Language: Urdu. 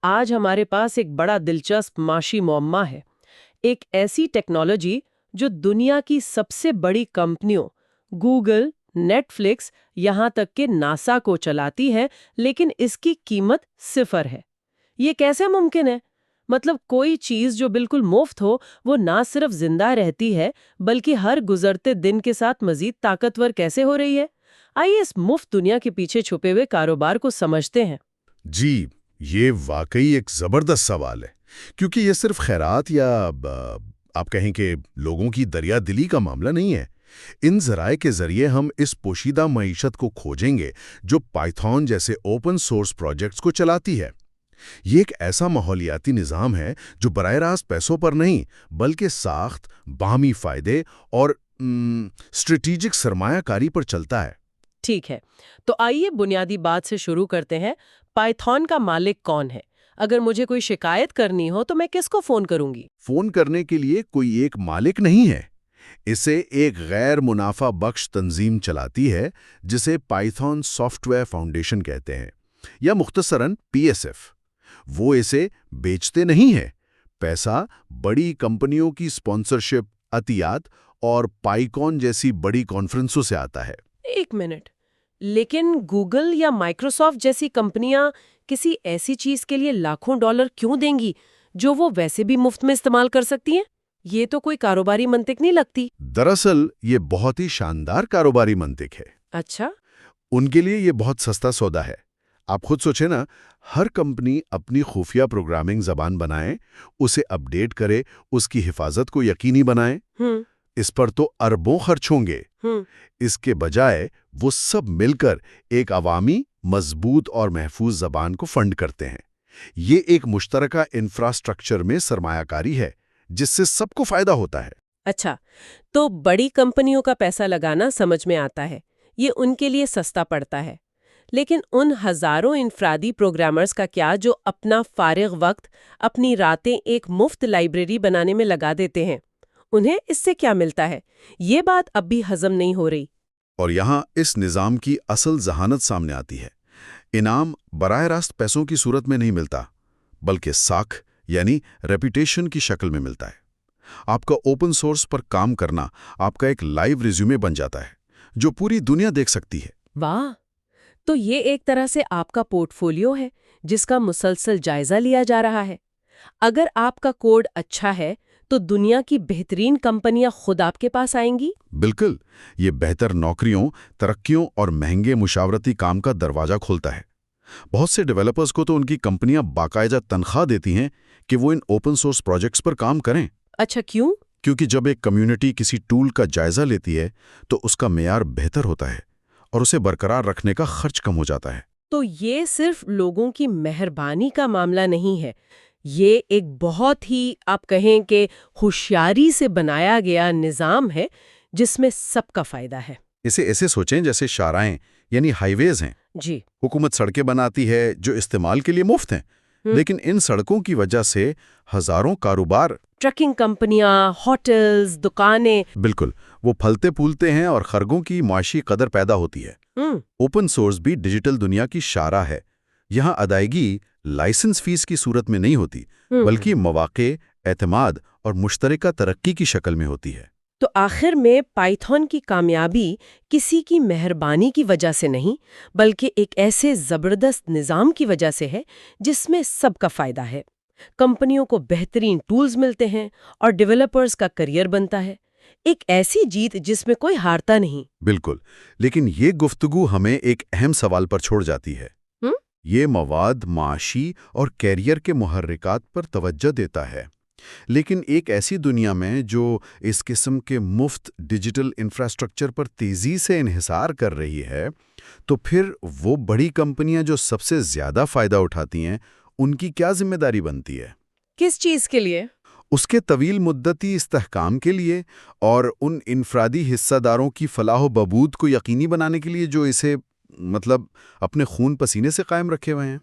آج ہمارے پاس ایک بڑا دلچسپ معاشی معمہ ہے، ایک ایسی ٹیکنالوجی جو دنیا کی سب سے بڑی کمپنیوں گوگل، نیٹ فلکس، یہاں تک کہ ناسا کو چلاتی ہے، لیکن اس کی قیمت صفر ہے۔ یہ کیسے ممکن ہے؟ مطلب کوئی چیز جو بالکل مفت ہو وہ نہ صرف زندہ رہتی ہے بلکہ ہر گزرتے دن کے ساتھ مزید طاقتور کیسے ہو رہی ہے؟ آئیے اس مفت دنیا کے پیچھے چھپے ہوئے کاروبار کو سمجھتے ہیں۔ جی، یہ واقعی ایک زبردست سوال ہے، کیونکہ یہ صرف خیرات یا آپ کہیں کہ لوگوں کی دریا دلی کا معاملہ نہیں ہے۔ ان ذرائع کے ذریعے ہم اس پوشیدہ معیشت کو کھوجیں گے جو پائتھون جیسے اوپن سورس پروجیکٹس کو چلاتی ہے۔ یہ ایک ایسا ماحولیاتی نظام ہے جو براہ راست پیسوں پر نہیں بلکہ ساخت، باہمی فائدے اور اسٹریٹجک سرمایہ کاری پر چلتا ہے۔ ٹھیک ہے، تو آئیے بنیادی بات سے شروع کرتے ہیں۔ پائتھون کا مالک کون ہے؟ اگر مجھے کوئی شکایت کرنی ہو تو میں کس کو فون کروں گی؟ فون کرنے کے لیے کوئی ایک مالک نہیں ہے، اسے ایک غیر منافع بخش تنظیم چلاتی ہے جسے پائتھون سافٹ ویئر فاؤنڈیشن کہتے ہیں، یا مختصراً PSF۔ وہ اسے بیچتے نہیں ہیں، پیسہ بڑی کمپنیوں کی اسپانسرشپ، عطیات اور پائیکون جیسی بڑی کانفرنسوں سے آتا ہے۔ ایک منٹ، لیکن گوگل یا مائکروسافٹ جیسی کمپنیاں کسی ایسی چیز کے لیے لاکھوں ڈالر کیوں دیں گی جو وہ ویسے بھی مفت میں استعمال کر سکتی ہیں؟ یہ تو کوئی کاروباری منطق نہیں لگتی۔ دراصل یہ بہت ہی شاندار کاروباری منطق ہے۔ اچھا۔ ان کے لیے یہ بہت سستا سودا ہے۔ آپ خود سوچیں نا، ہر کمپنی اپنی خفیہ پروگرامنگ زبان بنائے، اسے اپ ڈیٹ کرے، اس کی حفاظت کو یقینی بنائے۔ اس پر تو اربوں خرچ ہوں گے۔ اس کے بجائے وہ سب مل کر ایک عوامی، مضبوط اور محفوظ زبان کو فنڈ کرتے ہیں۔ یہ ایک مشترکہ انفراسٹرکچر میں سرمایہ کاری ہے جس سے سب کو فائدہ ہوتا ہے۔ اچھا، تو بڑی کمپنیوں کا پیسہ لگانا سمجھ میں آتا ہے، یہ ان کے لیے سستا پڑتا ہے، لیکن ان ہزاروں انفرادی پروگرامرز کا کیا جو اپنا فارغ وقت، اپنی راتیں ایک مفت لائبریری بنانے میں لگا دیتے ہیں، انہیں اس سے کیا ملتا ہے؟ یہ بات اب بھی ہضم نہیں ہو رہی۔ اور یہاں اس نظام کی اصل ذہانت سامنے آتی ہے۔ انعام براہ راست پیسوں کی صورت میں نہیں ملتا، بلکہ ساکھ یعنی ریپوٹیشن کی شکل میں ملتا ہے۔ آپ کا اوپن سورس پر کام کرنا آپ کا ایک لائیو ریزیومے بن جاتا ہے جو پوری دنیا دیکھ سکتی ہے۔ واہ! تو یہ ایک طرح سے آپ کا پورٹ فولیو ہے جس کا مسلسل جائزہ لیا جا رہا ہے۔ اگر آپ کا کوڈ اچھا ہے تو دنیا کی بہترین کمپنیاں خود آپ کے پاس آئیں گی؟ بالکل، یہ بہتر نوکریوں، ترقیوں اور مہنگے مشاورتی کام کا دروازہ کھولتا ہے۔ بہت سے ڈیولپرز کو تو ان کی کمپنیاں باقاعدہ تنخواہ دیتی ہیں کہ وہ ان اوپن سورس پروجیکٹس پر کام کریں۔ اچھا، کیوں؟ کیونکہ جب ایک کمیونٹی کسی ٹول کا جائزہ لیتی ہے تو اس کا معیار بہتر ہوتا ہے اور اسے برقرار رکھنے کا خرچ کم ہو جاتا ہے۔ تو یہ صرف لوگوں کی مہربانی کا معاملہ نہیں ہے، یہ ایک بہت ہی آپ کہیں کہ ہوشیاری سے بنایا گیا نظام ہے جس میں سب کا فائدہ ہے۔ اسے ایسے سوچیں جیسے شاہراہیں یعنی ہائی ویز ہیں۔ جی۔ حکومت سڑکیں بناتی ہے جو استعمال کے لیے مفت ہیں، لیکن ان سڑکوں کی وجہ سے ہزاروں کاروبار، ٹرکنگ کمپنیاں، ہوٹلز، دکانیں، بالکل، وہ پھلتے پھولتے ہیں اور خرگوں کی معاشی قدر پیدا ہوتی ہے۔ اوپن سورس بھی ڈیجیٹل دنیا کی شاہراہ ہے۔ یہاں ادائیگی لائسنس فیس کی صورت میں نہیں ہوتی، بلکہ مواقع، اعتماد اور مشترکہ ترقی کی شکل میں ہوتی ہے۔ تو آخر میں پائتھون کی کامیابی کسی کی مہربانی کی وجہ سے نہیں بلکہ ایک ایسے زبردست نظام کی وجہ سے ہے جس میں سب کا فائدہ ہے۔ کمپنیوں کو بہترین ٹولز ملتے ہیں اور ڈیولپرز کا کریئر بنتا ہے، ایک ایسی جیت جس میں کوئی ہارتا نہیں۔ بالکل، لیکن یہ گفتگو ہمیں ایک اہم سوال پر چھوڑ جاتی ہے۔ یہ مواد معاشی اور کیریئر کے محرکات پر توجہ دیتا ہے، لیکن ایک ایسی دنیا میں جو اس قسم کے مفت ڈیجیٹل انفراسٹرکچر پر تیزی سے انحصار کر رہی ہے، تو پھر وہ بڑی کمپنیاں جو سب سے زیادہ فائدہ اٹھاتی ہیں، ان کی کیا ذمہ داری بنتی ہے؟ کس چیز کے لیے؟ اس کے طویل مدتی استحکام کے لیے اور ان انفرادی حصہ داروں کی فلاح و بہبود کو یقینی بنانے کے لیے جو اسے اپنے خون پسینے سے قائم رکھے ہوئے ہیں۔